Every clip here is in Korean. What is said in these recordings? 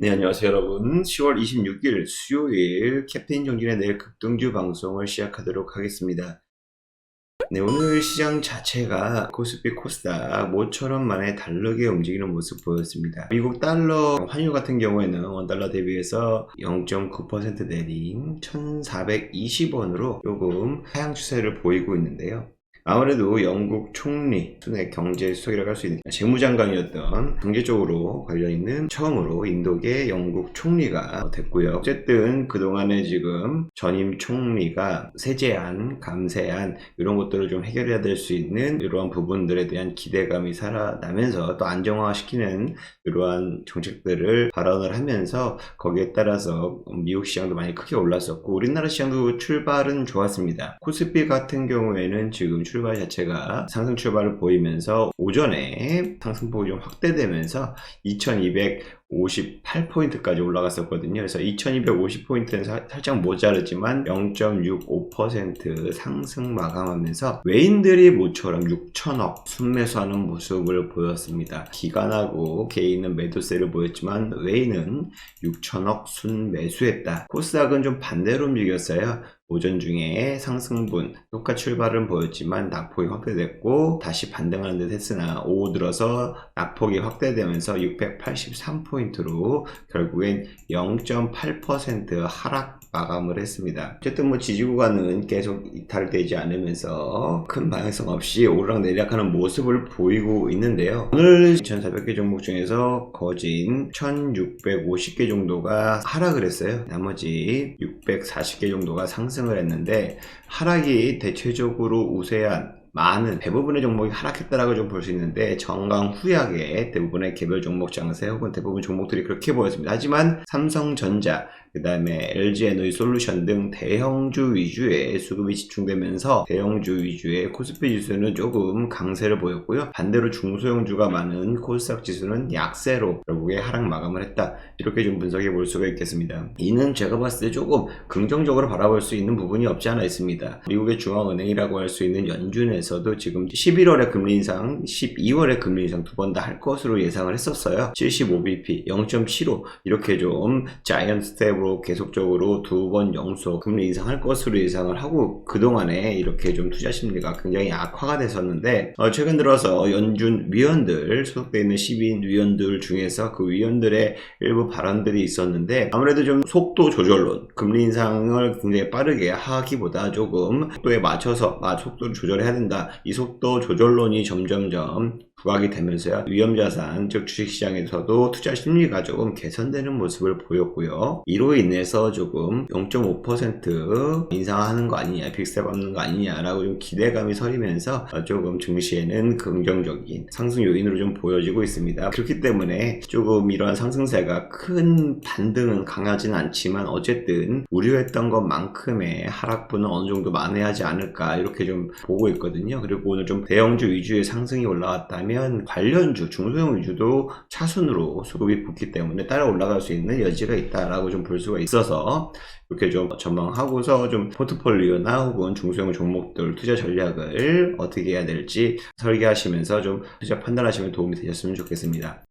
네, 안녕하세요, 여러분. 10월 26일 수요일 캡틴 정진의 내일 급등주 방송을 시작하도록 하겠습니다. 네, 오늘 시장 자체가 코스피 코스닥 모처럼 만에 다르게 움직이는 모습 보였습니다. 미국 달러 환율 같은 경우에는 원달러 대비해서 0.9% 내린 1420원으로 조금 하향 추세를 보이고 있는데요. 아무래도 영국 총리, 순회 경제 수석이라고 할 수 있는 재무장관이었던 경제 쪽으로 관련 있는 처음으로 인도계 영국 총리가 됐고요. 어쨌든 그동안에 지금 전임 총리가 세제안, 감세안 이런 것들을 좀 해결해야 될 수 있는 이러한 부분들에 대한 기대감이 살아나면서 또 안정화시키는 이러한 정책들을 발언을 하면서 거기에 따라서 미국 시장도 많이 크게 올랐었고 우리나라 시장도 출발은 좋았습니다. 코스피 같은 경우에는 지금 출발 자체가 상승 출발을 보이면서 오전에 상승폭이 좀 확대되면서 2258포인트까지 올라갔었거든요. 그래서 2250포인트는 살짝 모자르지만 0.65% 상승 마감하면서 외인들이 모처럼 6천억 순매수하는 모습을 보였습니다. 기관하고 개인은 매도세를 보였지만 외인은 6천억 순매수했다. 코스닥은 좀 반대로 움직였어요. 오전 중에 상승분 효과 출발은 보였지만 낙폭이 확대됐고 다시 반등하는 듯 했으나 오후 들어서 낙폭이 확대되면서 683포인트로 결국엔 0.8% 하락 마감을 했습니다. 어쨌든 지지 구간은 계속 이탈되지 않으면서 큰 방향성 없이 오르락내리락하는 모습을 보이고 있는데요. 오늘 2400개 종목 중에서 거진 1650개 정도가 하락을 했어요. 나머지 640개 정도가 상승을 했는데 하락이 대체적으로 우세한 많은 대부분의 종목이 하락했다라고 좀 볼 수 있는데 정강후약의 대부분의 개별 종목 장세 혹은 대부분 종목들이 그렇게 보였습니다. 하지만 삼성전자 그 다음에 LG에너지솔루션 등 대형주 위주의 수급이 집중되면서 대형주 위주의 코스피 지수는 조금 강세를 보였고요. 반대로 중소형주가 많은 코스닥 지수는 약세로 결국에 하락 마감을 했다. 이렇게 좀 분석해 볼 수가 있겠습니다. 이는 제가 봤을 때 조금 긍정적으로 바라볼 수 있는 부분이 없지 않아 있습니다. 미국의 중앙은행이라고 할 수 있는 연준에서도 지금 11월에 금리 인상, 12월에 금리 인상 두 번 다 할 것으로 예상을 했었어요. 75bp, 0.75 이렇게 좀 자이언트 스텝 계속적으로 두 번 연속 금리 인상할 것으로 예상을 하고 그동안에 이렇게 좀 투자 심리가 굉장히 악화가 됐었는데 최근 들어서 연준 위원들 소속되어 있는 12인 위원들 중에서 그 위원들의 일부 발언들이 있었는데 아무래도 좀 속도 조절론 금리 인상을 굉장히 빠르게 하기보다 조금 속도에 맞춰서 속도를 조절해야 된다. 이 속도 조절론이 점점점 부각이 되면서요. 위험자산 즉 주식시장에서도 투자 심리가 조금 개선되는 모습을 보였고요. 이로 인해서 조금 0.5% 인상하는 거 아니냐 빅스텝 받는 거 아니냐라고 좀 기대감이 서리면서 조금 증시에는 긍정적인 상승 요인으로 좀 보여지고 있습니다. 그렇기 때문에 조금 이러한 상승세가 큰 반등은 강하지는 않지만 어쨌든 우려했던 것만큼의 하락분은 어느 정도 만회하지 않을까 이렇게 좀 보고 있거든요. 그리고 오늘 좀 대형주 위주의 상승이 올라왔다면 관련주, 중소형 위주도 차순으로 수급이 붙기 때문에 따라 올라갈 수 있는 여지가 있다라고 좀 볼 수가 있어서 이렇게 좀 전망하고서 좀 포트폴리오나 혹은 중소형 종목들 투자 전략을 어떻게 해야 될지 설계하시면서 좀 투자 판단하시면 도움이 되셨으면 좋겠습니다.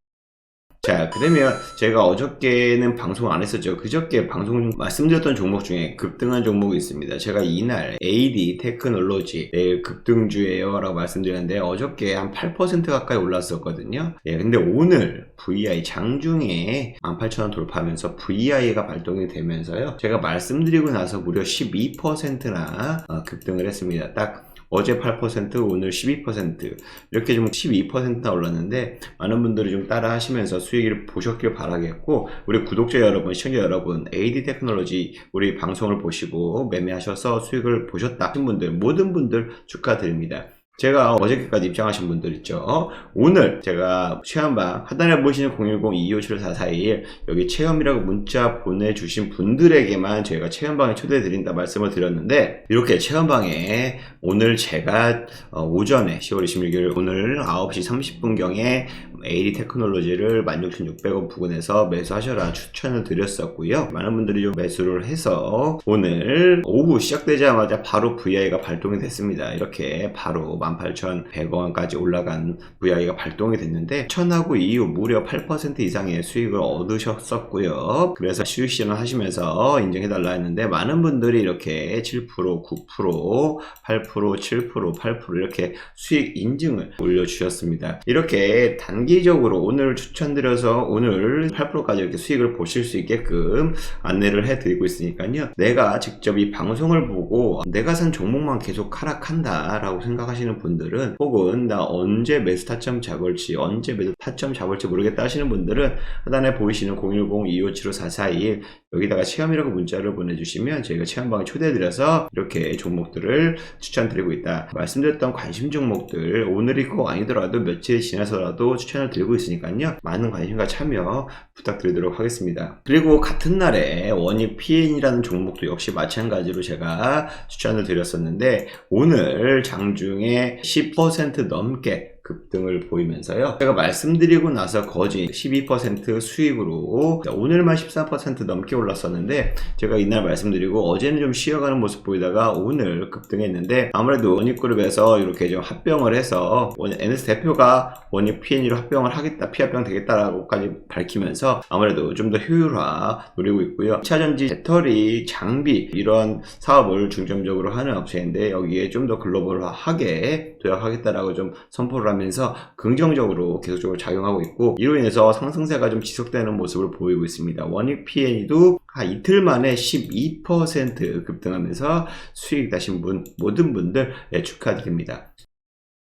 자, 그러면 제가 어저께는 방송 안 했었죠. 그저께 방송 말씀드렸던 종목 중에 급등한 종목이 있습니다. 제가 이날 AD 테크놀로지 내일 급등주예요 라고 말씀드렸는데 어저께 한 8% 가까이 올랐었거든요. 근데 오늘 VI 장중에 18,000원 돌파하면서 VI가 발동이 되면서요. 제가 말씀드리고 나서 무려 12%나 급등을 했습니다. 딱 어제 8%, 오늘 12% 이렇게 좀 12%나 올랐는데 많은 분들이 좀 따라 하시면서 수익을 보셨길 바라겠고 우리 구독자 여러분, 시청자 여러분 AD 테크놀로지 우리 방송을 보시고 매매하셔서 수익을 보셨다 하신 분들 모든 분들 축하드립니다. 제가 어저께까지 입장하신 분들 있죠. 오늘 제가 체험방 하단에 보시는 010-257-4421 여기 체험이라고 문자 보내주신 분들에게만 저희가 체험방에 초대해드린다 말씀을 드렸는데 이렇게 체험방에 오늘 제가 오전에 10월 26일 오늘 9시 30분경에 AD 테크놀로지를 16,600원 부근에서 매수하셔라 추천을 드렸었고요. 많은 분들이 좀 매수를 해서 오늘 오후 시작되자마자 바로 VI가 발동이 됐습니다. 이렇게 바로 18,100원까지 올라간 VI가 발동이 됐는데 천하고 이후 무려 8% 이상의 수익을 얻으셨었고요. 그래서 수익 실현 하시면서 인증해달라 했는데 많은 분들이 이렇게 7%, 9%, 8%, 7%, 8% 이렇게 수익 인증을 올려주셨습니다. 이렇게 단기적으로 오늘 추천드려서 오늘 8%까지 이렇게 수익을 보실 수 있게끔 안내를 해드리고 있으니까요. 내가 직접 이 방송을 보고 내가 산 종목만 계속 하락한다 라고 생각하시는 분들은, 혹은 나 언제 매수 타점 잡을지 언제 매수 타점 잡을지 모르겠다 하시는 분들은 하단에 보이시는 010-2575-4421 여기다가 체험이라고 문자를 보내주시면 저희가 체험방에 초대해드려서 이렇게 종목들을 추천드리고 있다. 말씀드렸던 관심 종목들 오늘이 꼭 아니더라도 며칠이 지나서라도 추천을 드리고 있으니까요. 많은 관심과 참여 부탁드리도록 하겠습니다. 그리고 같은 날에 원익 PN이라는 종목도 역시 마찬가지로 제가 추천을 드렸었는데 오늘 장중에 10% 넘게 급등을 보이면서요. 제가 말씀드리고 나서 거진 12% 수익으로 오늘만 13% 넘게 올랐었는데 제가 이날 말씀드리고 어제는 좀 쉬어가는 모습 보이다가 오늘 급등했는데 아무래도 원익그룹에서 이렇게 좀 합병을 해서 NS 대표가 원익 PN으로 합병을 하겠다, 피합병 되겠다라고까지 밝히면서 아무래도 좀 더 효율화 노리고 있고요. 차전지, 배터리, 장비 이런 사업을 중점적으로 하는 업체인데 여기에 좀 더 글로벌화하게 도약하겠다라고 좀 선포를 하면서 긍정적으로 계속적으로 작용하고 있고, 이로 인해서 상승세가 좀 지속되는 모습을 보이고 있습니다. 원익 PN도 이틀 만에 12% 급등하면서 수익 나신 모든 분들 축하드립니다.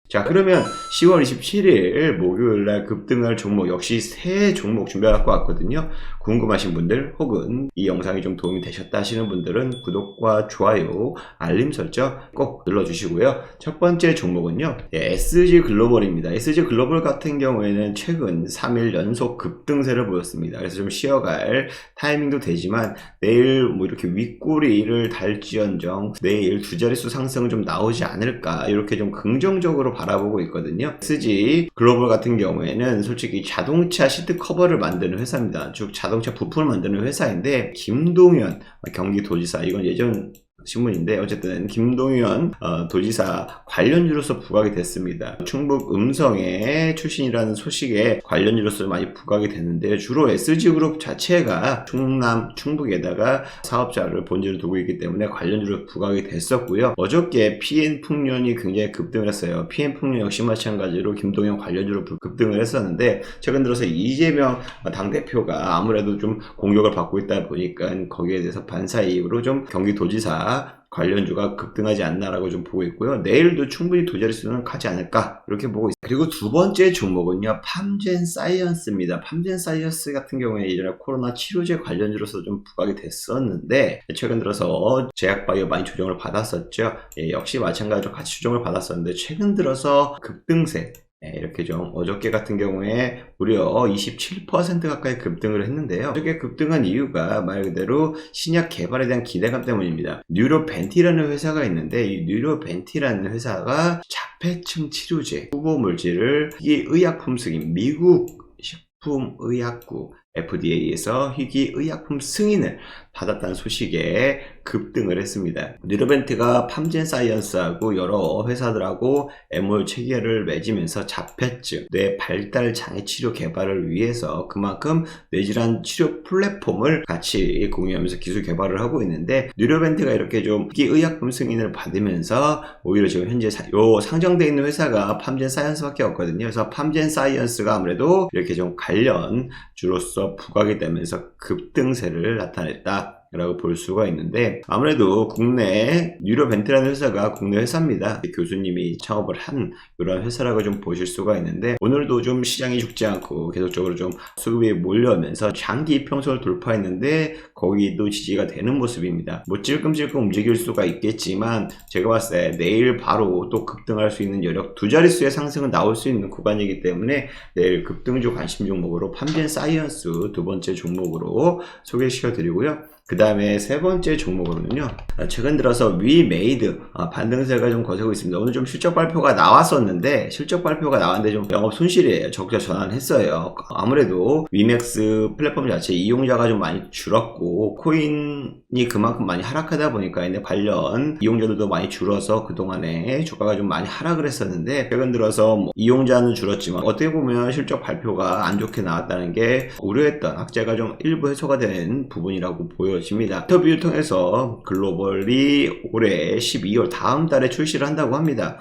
자, 그러면 10월 27일 목요일날 급등할 종목 역시 새 종목 준비해갖고 왔거든요. 궁금하신 분들 혹은 이 영상이 좀 도움이 되셨다 하시는 분들은 구독과 좋아요, 알림 설정 꼭 눌러주시고요. 첫 번째 종목은요, SG글로벌입니다. SG글로벌 같은 경우에는 최근 3일 연속 급등세를 보였습니다. 그래서 좀 쉬어갈 타이밍도 되지만 내일 뭐 이렇게 윗꼬리를 달지언정 내일 두 자릿수 상승은 좀 나오지 않을까 이렇게 좀 긍정적으로 바라보고 있거든요. SG글로벌 같은 경우에는 솔직히 자동차 시트 커버를 만드는 회사입니다. 즉 자동차 부품을 만드는 회사인데 김동연 경기도지사, 이건 예전 신문인데 어쨌든 김동연 도지사 관련주로서 부각이 됐습니다. 충북 음성의 출신이라는 소식에 관련주로서 많이 부각이 됐는데 주로 SG그룹 자체가 충남, 충북에다가 사업자를 본질을 두고 있기 때문에 관련주로 부각이 됐었고요. 어저께 PN풍년이 굉장히 급등을 했어요. PN풍년 역시 마찬가지로 김동연 관련주로 급등을 했었는데 최근 들어서 이재명 당대표가 아무래도 좀 공격을 받고 있다 보니까 거기에 대해서 반사이익으로 좀 경기도지사 관련주가 급등하지 않나라고 좀 보고 있고요. 내일도 충분히 두 자릿수는 가지 않을까 이렇게 보고 있습니다. 그리고 두 번째 종목은요, 팜젠사이언스입니다. 팜젠사이언스 같은 경우에 예전에 코로나 치료제 관련주로서 좀 부각이 됐었는데 최근 들어서 제약바이오 많이 조정을 받았었죠. 역시 마찬가지로 같이 조정을 받았었는데 최근 들어서 급등세, 이렇게 좀 어저께 같은 경우에 무려 27% 가까이 급등을 했는데요. 어저께 급등한 이유가 말 그대로 신약 개발에 대한 기대감 때문입니다. 뉴로벤티라는 회사가 있는데 이 뉴로벤티라는 회사가 자폐증 치료제 후보 물질을 이 의약품 승인, 미국 식품의약국 FDA에서 희귀의약품 승인을 받았다는 소식에 급등을 했습니다. 뉴로벤트가 팜젠사이언스하고 여러 회사들하고 MOU 체결을 맺으면서 자폐증, 뇌 발달 장애 치료 개발을 위해서 그만큼 뇌질환 치료 플랫폼을 같이 공유하면서 기술 개발을 하고 있는데 뉴로벤트가 이렇게 좀 희귀의약품 승인을 받으면서 오히려 지금 현재 상장되어 있는 회사가 팜젠사이언스밖에 없거든요. 그래서 팜젠사이언스가 아무래도 이렇게 좀 관련주로서 부각이 되면서 급등세를 나타냈다 라고 볼 수가 있는데 아무래도 국내 뉴로벤트라는 회사가 국내 회사입니다. 교수님이 창업을 한 이런 회사라고 좀 보실 수가 있는데 오늘도 좀 시장이 죽지 않고 계속적으로 좀 수급이 몰려오면서 장기 이평선을 돌파했는데 거기도 지지가 되는 모습입니다. 뭐 찔끔찔끔 움직일 수가 있겠지만 제가 봤을 때 내일 바로 또 급등할 수 있는 여력 두 자릿수의 상승은 나올 수 있는 구간이기 때문에 내일 급등주 관심 종목으로 팜젠사이언스 두 번째 종목으로 소개시켜 드리고요. 그 다음에 세 번째 종목으로는요, 최근 들어서 위메이드 반등세가 좀 거세고 있습니다. 오늘 좀 실적 발표가 나왔었는데 실적 발표가 나왔는데 좀 영업 손실이에요. 적자 전환했어요. 아무래도 위맥스 플랫폼 자체 이용자가 좀 많이 줄었고 코인이 그만큼 많이 하락하다 보니까 관련 이용자들도 많이 줄어서 그동안에 주가가 좀 많이 하락을 했었는데 최근 들어서 이용자는 줄었지만 어떻게 보면 실적 발표가 안 좋게 나왔다는 게 우려했던 악재가 좀 일부 해소가 된 부분이라고 보여집니다. 인터뷰를 통해서 글로벌이 올해 12월 다음 달에 출시를 한다고 합니다.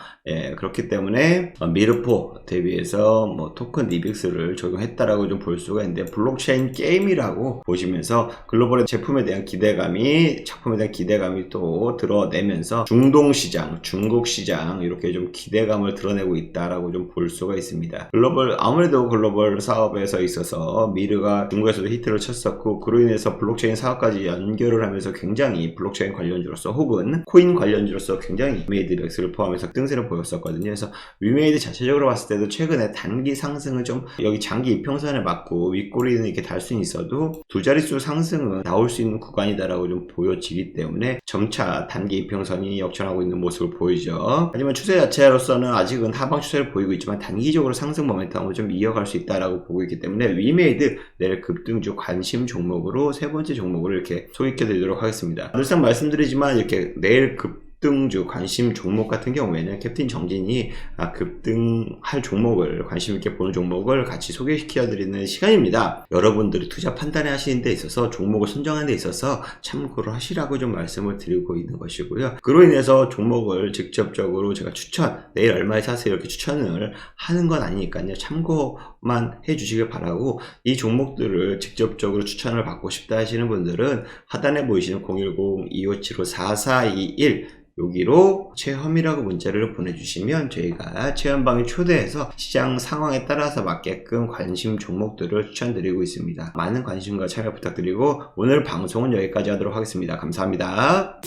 그렇기 때문에 미르포 대비해서 토큰 리빅스를 적용했다라고 좀 볼 수가 있는데 블록체인 게임이라고 보시면서 글로벌의 제품에 대한 기대감이 작품에 대한 기대감이 또 드러내면서 중동 시장, 중국 시장 이렇게 좀 기대감을 드러내고 있다라고 좀 볼 수가 있습니다. 아무래도 글로벌 사업에서 있어서 미르가 중국에서도 히트를 쳤었고 그로 인해서 블록체인 사업까지 연결을 하면서 굉장히 블록체인 관련주로서 혹은 코인 관련주로서 굉장히 위메이드 맥스를 포함해서 등세를 보였었거든요. 그래서 위메이드 자체적으로 봤을 때도 최근에 단기 상승은 좀 여기 장기 이평선을 맞고 윗꼬리는 이렇게 달 수는 있어도 두 자릿수 상승은 나올 수 있는 구간이다라고 좀 보여지기 때문에 점차 단기 이평선이 역전하고 있는 모습을 보이죠. 하지만 추세 자체로서는 아직은 하방 추세를 보이고 있지만 단기적으로 상승 모멘텀을 좀 이어갈 수 있다라고 보고 있기 때문에 위메이드 내일 급등주 관심 종목으로 세 번째 종목을 이렇게 소개해 드리도록 하겠습니다. 늘상 말씀드리지만 이렇게 내일 급등주 관심 종목 같은 경우에는 캡틴 정진이 급등할 종목을 관심 있게 보는 종목을 같이 소개시켜 드리는 시간입니다. 여러분들이 투자 판단에 하시는 데 있어서 종목을 선정하는 데 있어서 참고를 하시라고 좀 말씀을 드리고 있는 것이고요. 그로 인해서 종목을 직접적으로 제가 내일 얼마에 사세요 이렇게 추천을 하는 건 아니니까요. 참고만 해 주시길 바라고 이 종목들을 직접적으로 추천을 받고 싶다 하시는 분들은 하단에 보이시는 010-2575-4421 여기로 체험이라고 문자를 보내주시면 저희가 체험방에 초대해서 시장 상황에 따라서 맞게끔 관심 종목들을 추천드리고 있습니다. 많은 관심과 참여 부탁드리고 오늘 방송은 여기까지 하도록 하겠습니다. 감사합니다.